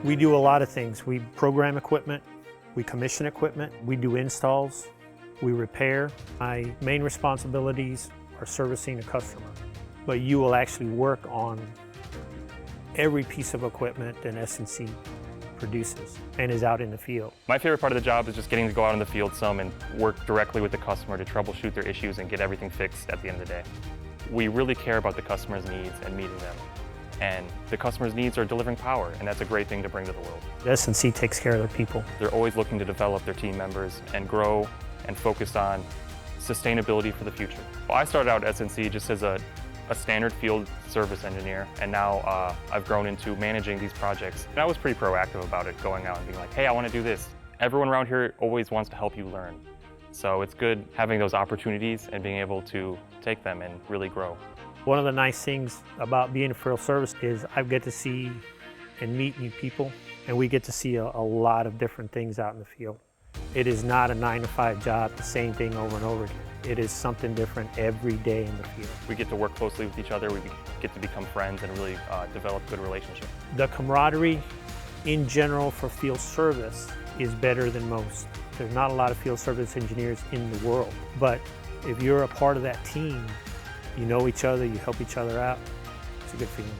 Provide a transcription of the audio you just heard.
We do a lot of things. We program equipment, we commission equipment, we do installs, we repair. My main responsibilities are servicing a customer, but you will actually work on every piece of equipment that S&C produces and is out in the field. My favorite part of the job is just getting to go out in the field some and work directly with the customer to troubleshoot their issues and get everything fixed at the end of the day. We really care about the customer's needs and meeting them. And the customer's needs are delivering power, and that's a great thing to bring to the world. S&C takes care of their people. They're always looking to develop their team members and grow and focus on sustainability for the future. Well, I started out at S&C just as a standard field service engineer, and now I've grown into managing these projects. And I was pretty proactive about it, going out and being like, hey, I want to do this. Everyone around here always wants to help you learn. So it's good having those opportunities and being able to take them and really grow. One of the nice things about being in field service is I get to see and meet new people, and we get to see a lot of different things out in the field. It is not a 9-to-5 job, the same thing over and over again. It is something different every day in the field. We get to work closely with each other, we get to become friends and really develop good relationships. The camaraderie in general for field service is better than most. There's not a lot of field service engineers in the world, but if you're a part of that team, you know each other, you help each other out, it's a good feeling.